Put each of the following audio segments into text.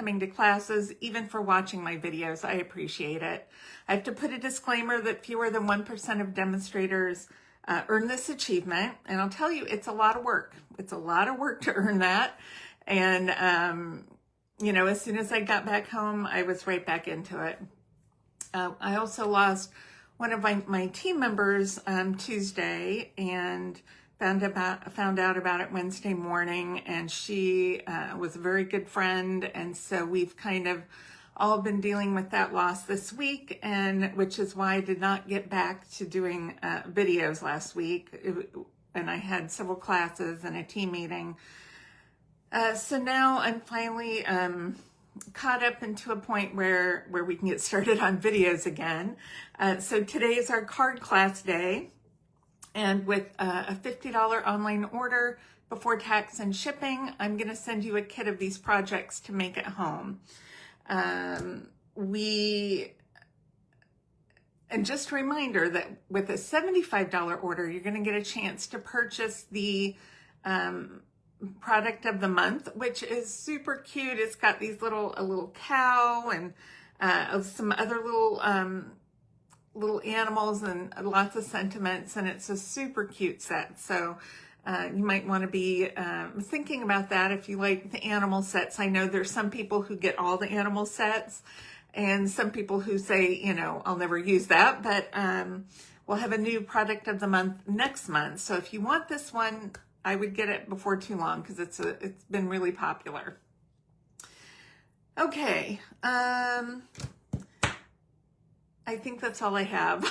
coming to classes, even for watching my videos. I appreciate it. I have to put a disclaimer that fewer than 1% of demonstrators earn this achievement. And I'll tell you, it's a lot of work. It's a lot of work to earn that. And, you know, as soon as I got back home, I was right back into it. I also lost one of my team members Tuesday, and found out about it Wednesday morning, and she was a very good friend, and so we've kind of all been dealing with that loss this week, and which is why I did not get back to doing videos last week, and I had several classes and a team meeting. So now I'm finally caught up into a point where we can get started on videos again. So today is our card class day. And with a $50 online order before tax and shipping, I'm going to send you a kit of these projects to make at home. And just a reminder that with a $75 order, you're going to get a chance to purchase the product of the month, which is super cute. It's got these a little cow and some other little animals and lots of sentiments, and it's a super cute set. So you might want to be thinking about that if you like the animal sets. I know there's some people who get all the animal sets, and some people who say, you know, I'll never use that, but we'll have a new product of the month next month. So if you want this one, I would get it before too long because it's been really popular. Okay. I think that's all I have,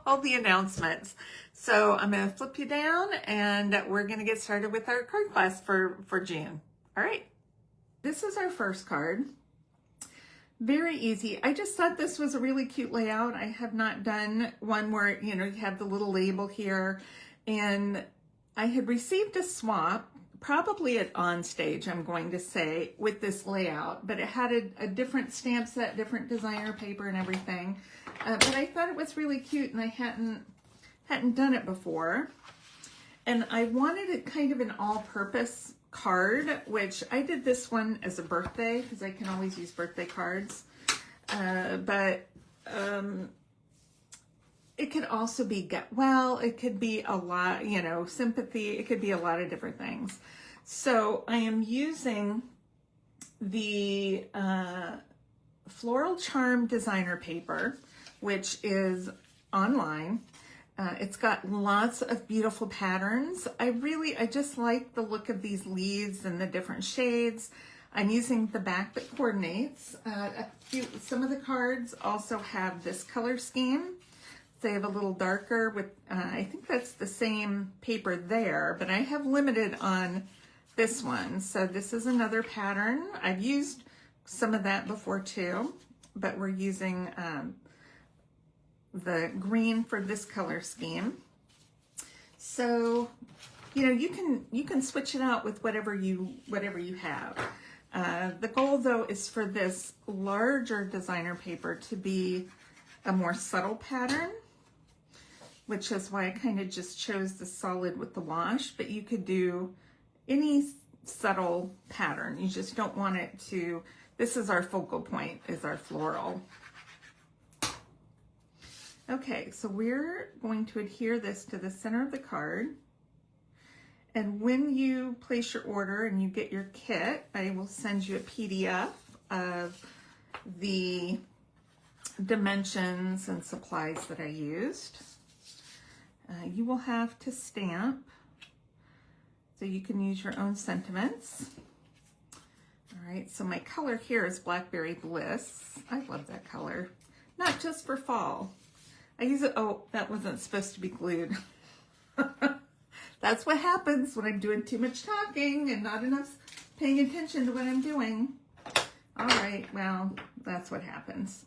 all the announcements. So I'm going to flip you down, and we're going to get started with our card class for June. All right. This is our first card. Very easy. I just thought this was a really cute layout. I have not done one where, you know, you have the little label here, and I had received a swap, probably at OnStage, I'm going to say, with this layout, but it had a different stamp set, different designer paper and everything. But I thought it was really cute, and I hadn't done it before. And I wanted it kind of an all-purpose card, which I did this one as a birthday, because I can always use birthday cards. It could also be get well, it could be a lot, you know, sympathy, it could be a lot of different things. So I am using the Floral Charm designer paper, which is online. It's got lots of beautiful patterns. I just like the look of these leaves and the different shades. I'm using the back that coordinates. Some of the cards also have this color scheme. They have a little darker with, I think that's the same paper there, but I have limited on this one. So this is another pattern. I've used some of that before too, but we're using the green for this color scheme. So, you know, you can switch it out with whatever you have. The goal though is for this larger designer paper to be a more subtle pattern, which is why I kind of just chose the solid with the wash, but you could do any subtle pattern. You just don't want it to, this is our focal point, is our floral. Okay, so we're going to adhere this to the center of the card. And when you place your order and you get your kit, I will send you a PDF of the dimensions and supplies that I used. You will have to stamp, so you can use your own sentiments. All right, so my color here is Blackberry Bliss. I love that color, not just for fall. I use it, oh, that wasn't supposed to be glued. That's what happens when I'm doing too much talking and not enough paying attention to what I'm doing. All right, well, that's what happens.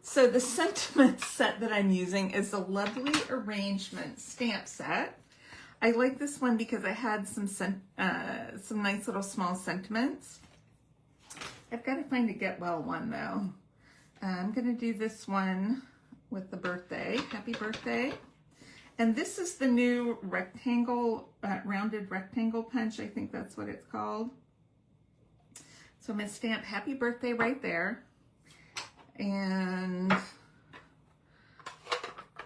So the sentiment set that I'm using is the Lovely Arrangement stamp set. I like this one because I had some nice little small sentiments. I've got to find a Get Well one though. I'm going to do this one with the birthday. Happy birthday. And this is the new rectangle, rounded rectangle punch. I think that's what it's called. So I'm going to stamp happy birthday right there. And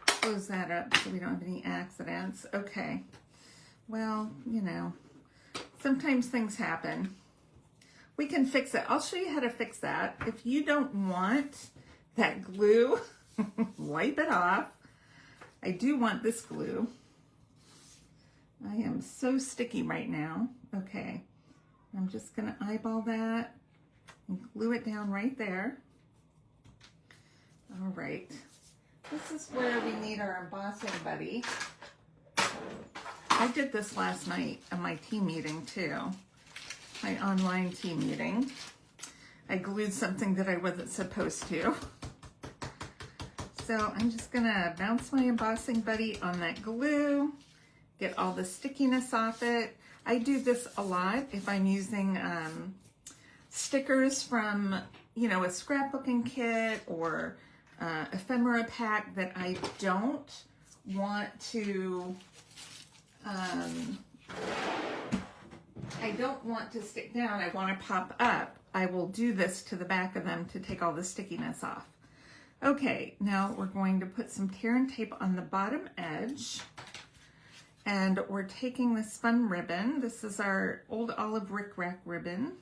close that up so we don't have any accidents. Okay. Well, you know, sometimes things happen. We can fix it. I'll show you how to fix that. If you don't want that glue, wipe it off. I do want this glue. I am so sticky right now. Okay. I'm just going to eyeball that and glue it down right there. All right. This is where we need our embossing buddy. I did this last night at my team meeting too. My online team meeting. I glued something that I wasn't supposed to. So I'm just gonna bounce my embossing buddy on that glue, get all the stickiness off it. I do this a lot if I'm using stickers from, you know, a scrapbooking kit or ephemera pack that I don't want to stick down, I want to pop up. I will do this to the back of them to take all the stickiness off. Okay, now we're going to put some tear and tape on the bottom edge, and we're taking this fun ribbon. This is our old olive Rick Rack ribbon.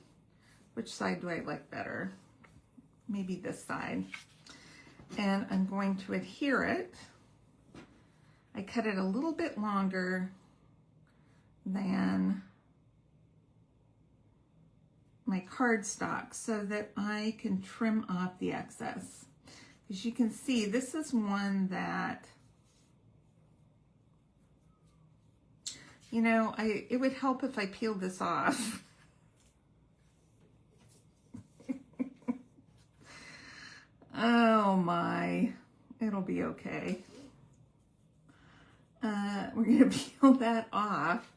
Which side do I like better? Maybe this side. And I'm going to adhere it. I cut it a little bit longer than my cardstock so that I can trim off the excess. As you can see, this is one that, you know, it would help if I peeled this off. Oh my, it'll be okay. We're gonna peel that off.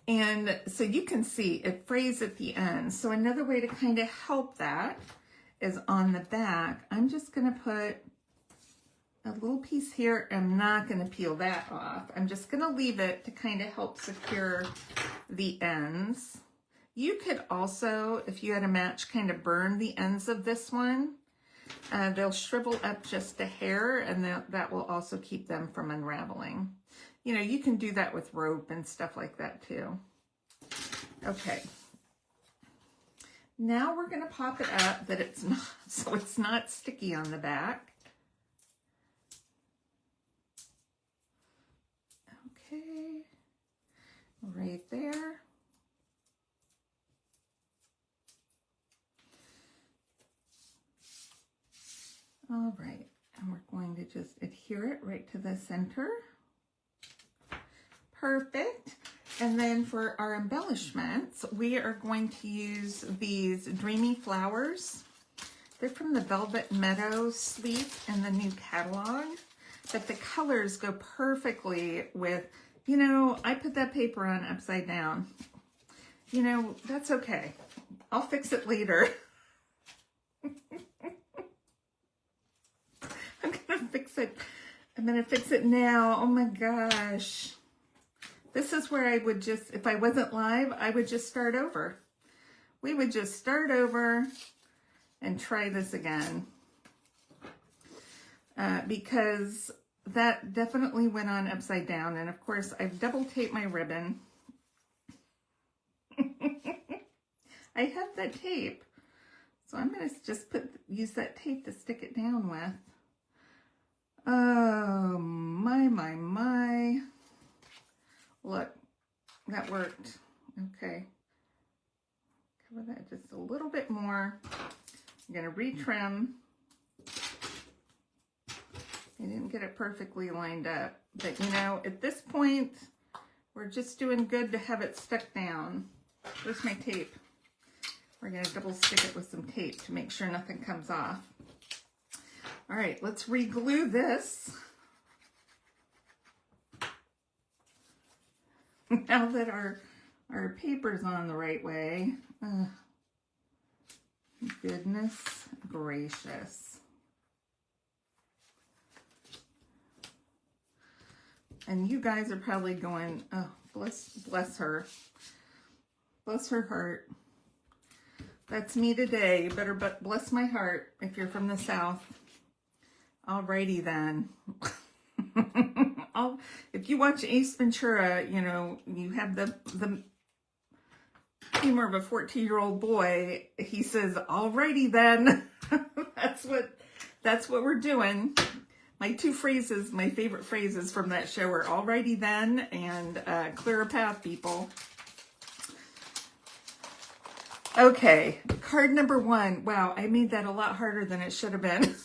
And so you can see it frays at the end. So another way to kind of help that is on the back. I'm just gonna put a little piece here. I'm not gonna peel that off. I'm just gonna leave it to kind of help secure the ends. You could also, if you had a match, kind of burn the ends of this one. They'll shrivel up just a hair, and that will also keep them from unraveling. You know, you can do that with rope and stuff like that too. Okay. Now we're going to pop it up that it's not, so it's not sticky on the back. Okay. Right there. All right, and we're going to just adhere it right to the center. Perfect. And then for our embellishments, we are going to use these Dreamy Flowers. They're from the Velvet Meadow sleeve in the new catalog, but the colors go perfectly with, you know, I put that paper on upside down. You know, that's okay. I'll fix it later. I'm gonna fix it. I'm gonna fix it now. Oh my gosh. This is where I would just, if I wasn't live, I would just start over. We would just start over and try this again. Because that definitely went on upside down. And of course, I've double taped my ribbon. I have that tape. So I'm gonna just use that tape to stick it down with. Oh, my. Look, that worked. Okay. Cover that just a little bit more. I'm going to retrim. I didn't get it perfectly lined up. But, you know, at this point, we're just doing good to have it stuck down. Where's my tape? We're going to double stick it with some tape to make sure nothing comes off. All right, let's re-glue this. Now that our paper's on the right way. Goodness gracious. And you guys are probably going, oh, bless her. Bless her heart. That's me today. You better bless my heart if you're from the South. Alrighty then. If you watch Ace Ventura, you know, you have the humor of a 14-year-old boy. He says, alrighty then. That's what we're doing. My two phrases, my favorite phrases from that show are alrighty then and clear a path, people. Okay, card number 1. Wow, I made that a lot harder than it should have been.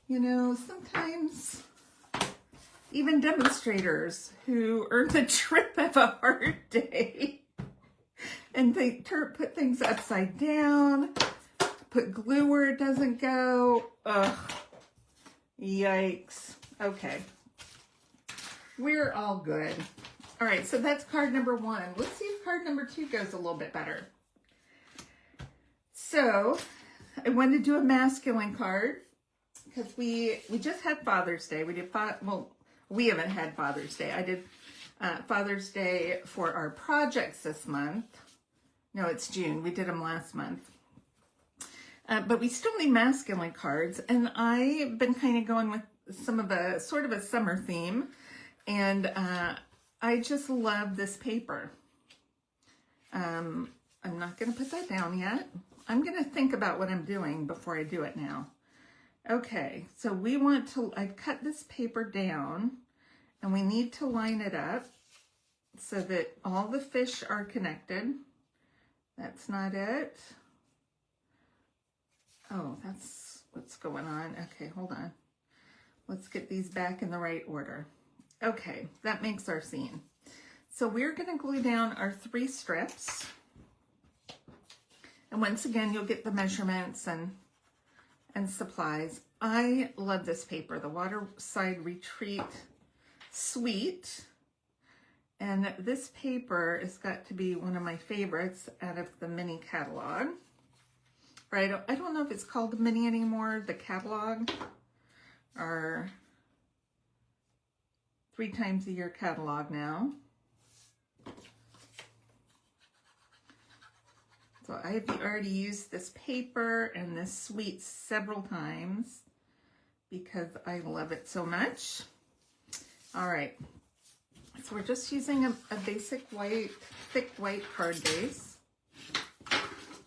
You know, sometimes even demonstrators who earn the trip have a hard day. And they put things upside down, put glue where it doesn't go. Ugh, yikes. Okay, we're all good. All right, so that's card number 1. Let's see if card number 2 goes a little bit better. So I wanted to do a masculine card because we just had Father's Day. We haven't had Father's Day. I did Father's Day for our projects this month. No, it's June. We did them last month. But we still need masculine cards, and I've been kind of going with some of a sort of a summer theme, and I just love this paper. I'm not going to put that down yet. I'm going to think about what I'm doing before I do it now. Okay, so we want to, I've cut this paper down, and we need to line it up so that all the fish are connected. That's not it. Oh, that's what's going on. Okay, hold on. Let's get these back in the right order. Okay, that makes our scene. So we're going to glue down our 3 strips. And once again, you'll get the measurements and supplies. I love this paper, the Waterside Retreat Suite. And this paper has got to be one of my favorites out of the mini catalog. Or I don't know if it's called the mini anymore, the catalog, or 3 times a year catalog now. So I have already used this paper and this suite several times because I love it so much. All right, so we're just using a basic white, thick white card base.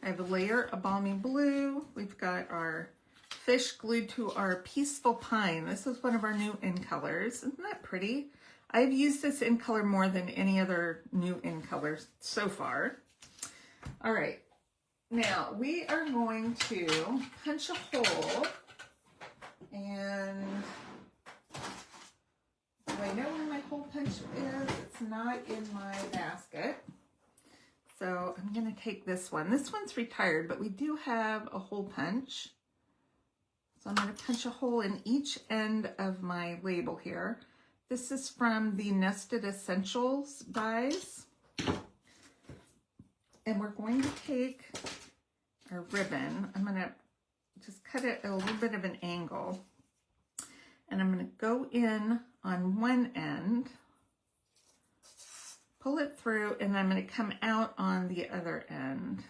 I have a layer of balmy blue. We've got our fish glued to our Peaceful Pine. This is one of our new in colors. Isn't that pretty? I've used this in color more than any other new in colors so far. All right. Now, we are going to punch a hole, and do I know where my hole punch is? It's not in my basket. So I'm going to take this one. This one's retired, but we do have a hole punch. So I'm going to punch a hole in each end of my label here. This is from the Nested Essentials dies. And we're going to take our ribbon. I'm going to just cut it at a little bit of an angle. And I'm going to go in on one end, pull it through, and I'm going to come out on the other end.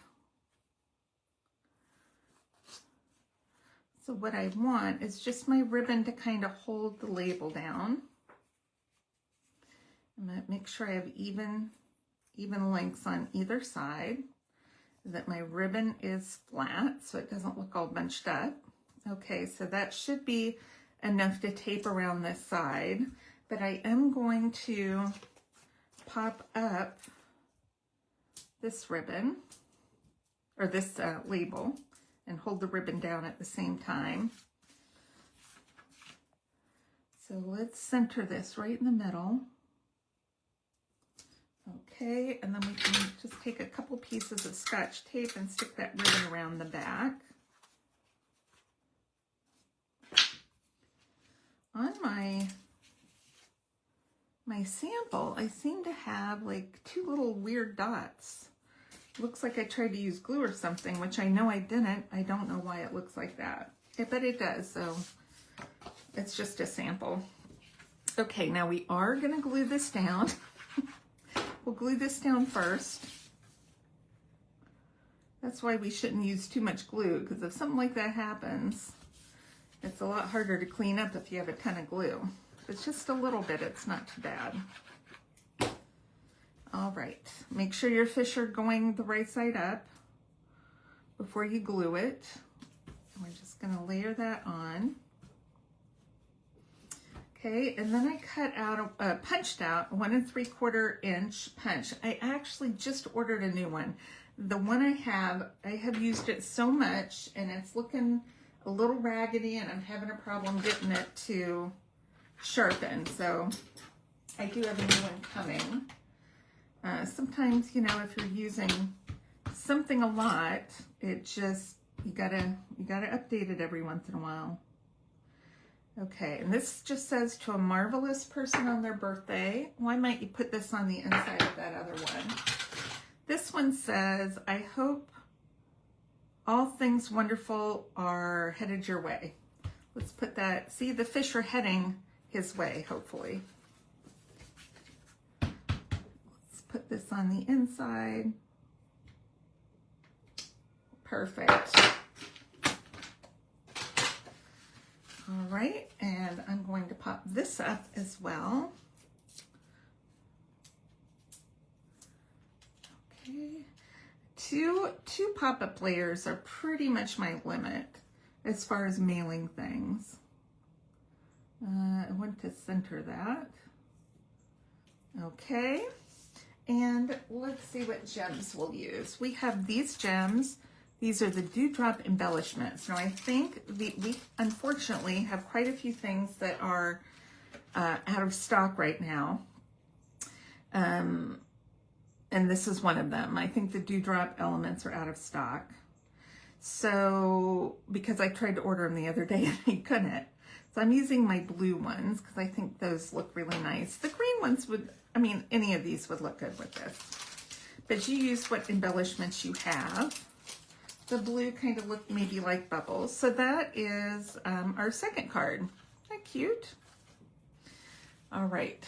So what I want is just my ribbon to kind of hold the label down. I'm going to make sure I have even lengths on either side, that my ribbon is flat so it doesn't look all bunched up. Okay, so that should be enough to tape around this side, but I am going to pop up this ribbon, or this label, and hold the ribbon down at the same time. So let's center this right in the middle. Okay, and then we can just take a couple pieces of Scotch tape and stick that ribbon around the back. On my sample, I seem to have like 2 little weird dots. Looks like I tried to use glue or something, which I know I didn't. I don't know why it looks like that. But it does, so it's just a sample. Okay, now we are going to glue this down. We'll glue this down first. That's why we shouldn't use too much glue, because if something like that happens, it's a lot harder to clean up if you have a ton of glue. If it's just a little bit, it's not too bad. All right, make sure your fish are going the right side up before you glue it. And we're just gonna layer that on. Okay, and then I cut out, punched out 1 3/4 inch punch. I actually just ordered a new one. The one I have used it so much and it's looking a little raggedy and I'm having a problem getting it to sharpen. So I do have a new one coming. Sometimes, you know, if you're using something a lot, it just, you gotta update it every once in a while. Okay, and this just says, to a marvelous person on their birthday. Why might you put this on the inside of that other one? This one says, I hope all things wonderful are headed your way. Let's put that, see, the fish are heading his way, hopefully. Let's put this on the inside. Perfect. All right, and I'm going to pop this up as well. Okay, two pop-up layers are pretty much my limit as far as mailing things. I want to center that. Okay, and let's see what gems we'll use. We have these gems. These are the Dewdrop embellishments. Now I think we unfortunately have quite a few things that are out of stock right now. And this is one of them. I think the Dewdrop elements are out of stock. So, because I tried to order them the other day and I couldn't. So I'm using my blue ones because I think those look really nice. The green ones would, I mean, any of these would look good with this. But you use what embellishments you have. The blue kind of looked maybe like bubbles. So that is our second card. Isn't that cute? All right,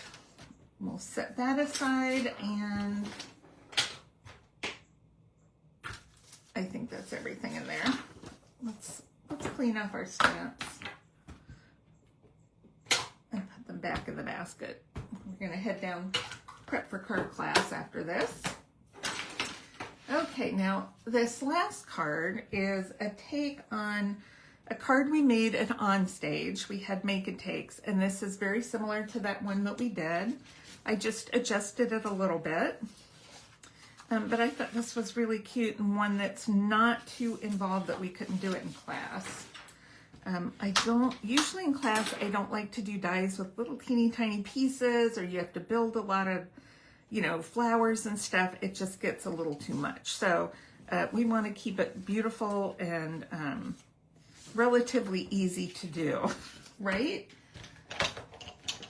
we'll set that aside, and I think that's everything in there. Let's clean up our stamps and put them back in the basket. We're gonna head down, prep for card class after this. Okay, now this last card is a take on a card we made at Onstage. We had make and takes, and this is very similar to that one that we did. I just adjusted it a little bit, but I thought this was really cute and one that's not too involved that we couldn't do it in class. Usually in class, I don't like to do dies with little teeny tiny pieces, or you have to build a lot of, you know, flowers and stuff. It just gets a little too much. So we want to keep it beautiful and relatively easy to do, right?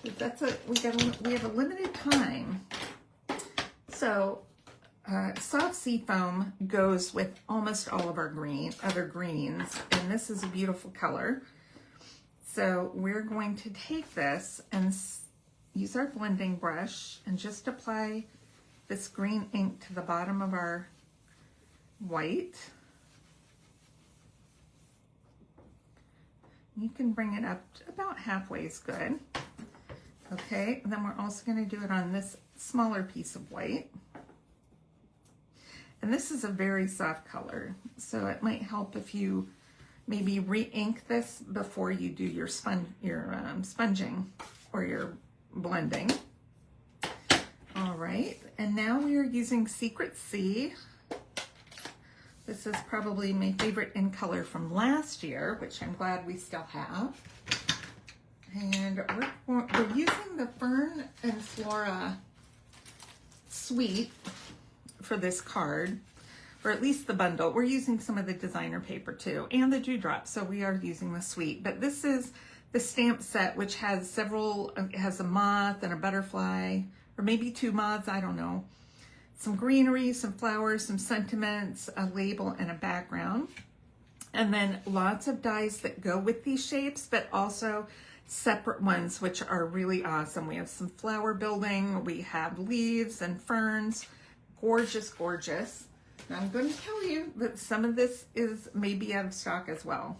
We have a limited time. So soft sea foam goes with almost all of our other greens, and this is a beautiful color. So we're going to take this and use our blending brush and just apply this green ink to the bottom of our white. You can bring it up to about halfway is good. Okay, and then we're also going to do it on this smaller piece of white. And this is a very soft color, so it might help if you maybe re-ink this before you do your sponging or your blending. All right, and now we are using Secret Sea. This is probably my favorite in color from last year, which I'm glad we still have. And we're using the Fern and Flora suite for this card, or at least the bundle. We're using some of the designer paper too, and the Dewdrop, so we are using the suite. But this is the stamp set, which has several, it has a moth and a butterfly, or maybe 2 moths, I don't know. Some greenery, some flowers, some sentiments, a label, and a background. And then lots of dies that go with these shapes, but also separate ones, which are really awesome. We have some flower building, we have leaves and ferns, gorgeous, gorgeous. Now I'm going to tell you that some of this is maybe out of stock as well.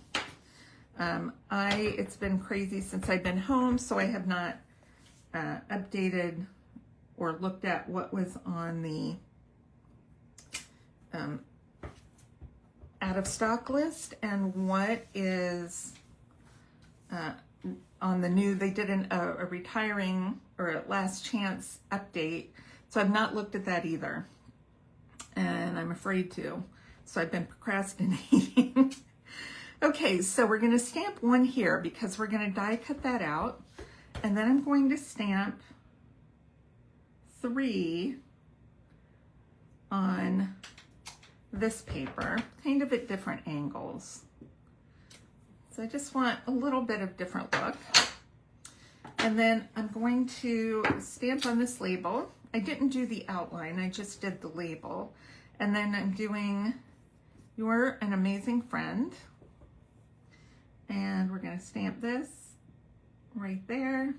It's been crazy since I've been home, so I have not updated or looked at what was on the out of stock list and what is on the new. They did a retiring or a last chance update, so I've not looked at that either, and I'm afraid to, so I've been procrastinating. Okay, so we're going to stamp one here because we're going to die cut that out, and then I'm going to stamp 3 on this paper, kind of at different angles. So I just want a little bit of different look. And then I'm going to stamp on this label. I didn't do the outline, I just did the label. And then I'm doing "You're an Amazing Friend." And we're going to stamp this right there.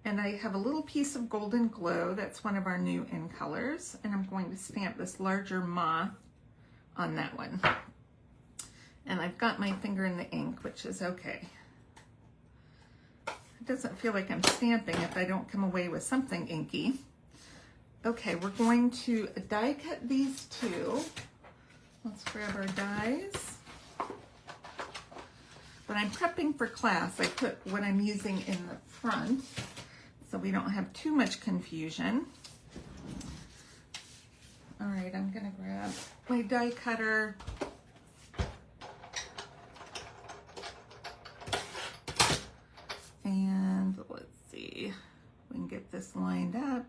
And I have a little piece of Golden Glow, that's one of our new in colors, and I'm going to stamp this larger moth on that one. And I've got my finger in the ink, which is okay. It doesn't feel like I'm stamping if I don't come away with something inky. Okay, we're going to die cut these two. Let's grab our dies. When I'm prepping for class, I put what I'm using in the front so we don't have too much confusion. All right, I'm gonna grab my die cutter. And let's see, we can get this lined up.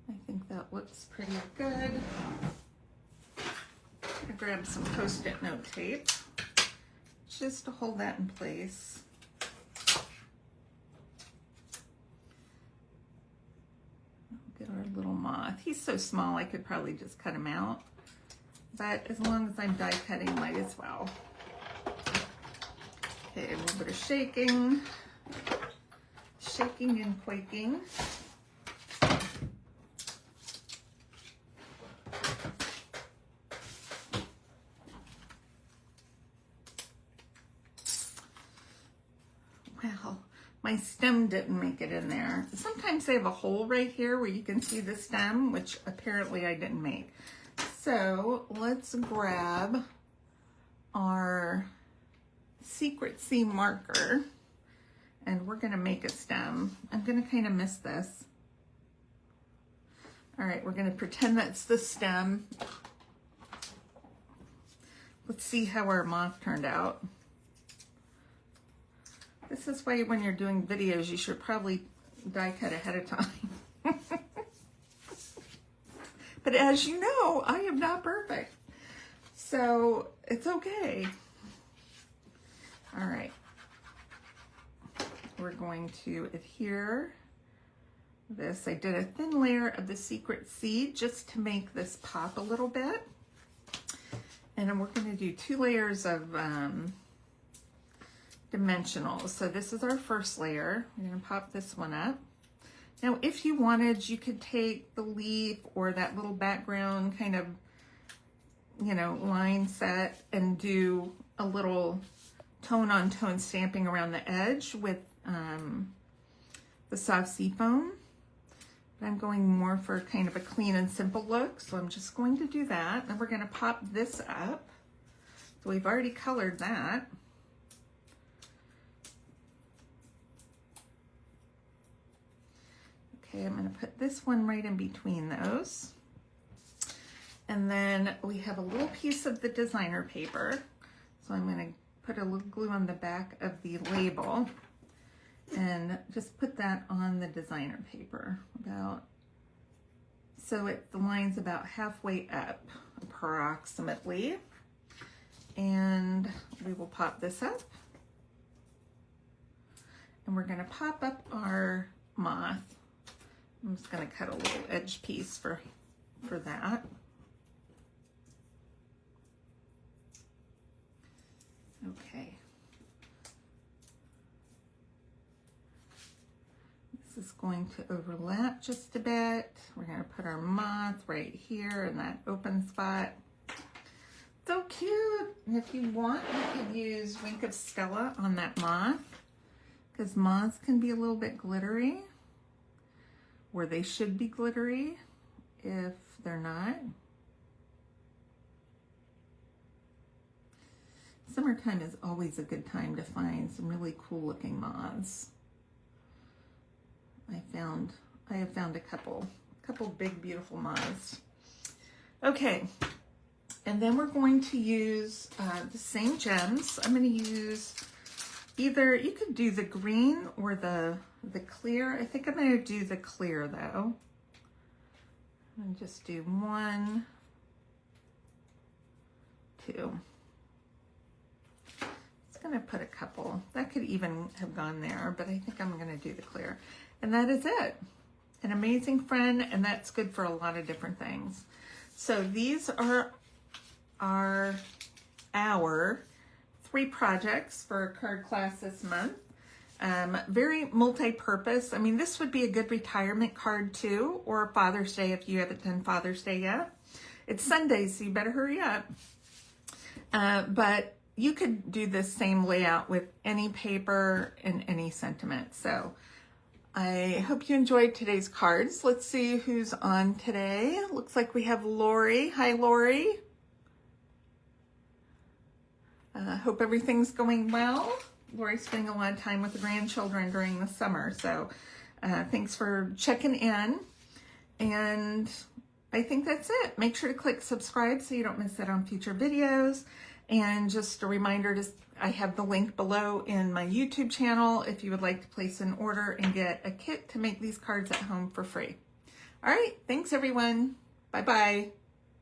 I think that looks pretty good. I'm gonna grab some Post-it note tape just to hold that in place. Get our little moth. He's so small I could probably just cut him out, but as long as I'm die cutting, might as well. Okay, a little bit of shaking and quaking. Well, my stem didn't make it in there. Sometimes they have a hole right here where you can see the stem, which apparently I didn't make. So let's grab our Secret Seam marker and we're gonna make a stem. I'm gonna kind of miss this. All right, we're gonna pretend that's the stem. Let's see how our moth turned out. This is why when you're doing videos, you should probably die cut ahead of time. But as you know, I am not perfect, so it's okay. All right, we're going to adhere this. I did a thin layer of the Secret Seed just to make this pop a little bit. And then we're going to do 2 layers of dimensionals. So this is our first layer. We're going to pop this one up. Now, if you wanted, you could take the leaf or that little background kind of, you know, line set and do a little tone-on-tone stamping around the edge with the soft seafoam. But I'm going more for kind of a clean and simple look, so I'm just going to do that. And we're going to pop this up. So we've already colored that. Okay, I'm going to put this one right in between those. And then we have a little piece of the designer paper. So I'm going to put a little glue on the back of the label and just put that on the designer paper so the line's about halfway up approximately. And we will pop this up. And we're going to pop up our moth. I'm just going to cut a little edge piece for that. Okay. This is going to overlap just a bit. We're going to put our moth right here in that open spot. So cute. And if you want, you could use Wink of Stella on that moth, because moths can be a little bit glittery, or they should be glittery if they're not. Summertime is always a good time to find some really cool looking moths. I have found a couple big beautiful moths. Okay, and then we're going to use the same gems. I'm going to use either, you could do the green or the clear. I think I'm going to do the clear though. And just do 1, 2. Going to put a couple. That could even have gone there, but I think I'm going to do the clear. And that is it. An amazing friend, and that's good for a lot of different things. So these are our 3 projects for a card class this month. Very multi-purpose. I mean, this would be a good retirement card too, or Father's Day if you haven't done Father's Day yet. It's Sunday, so you better hurry up. But you could do this same layout with any paper and any sentiment. So I hope you enjoyed today's cards. Let's see who's on today. Looks like we have Lori. Hi, Lori. Hope everything's going well. Lori's spending a lot of time with the grandchildren during the summer. So thanks for checking in. And I think that's it. Make sure to click subscribe so you don't miss out on future videos. And just a reminder, I have the link below in my YouTube channel if you would like to place an order and get a kit to make these cards at home for free. All right, thanks everyone. Bye-bye.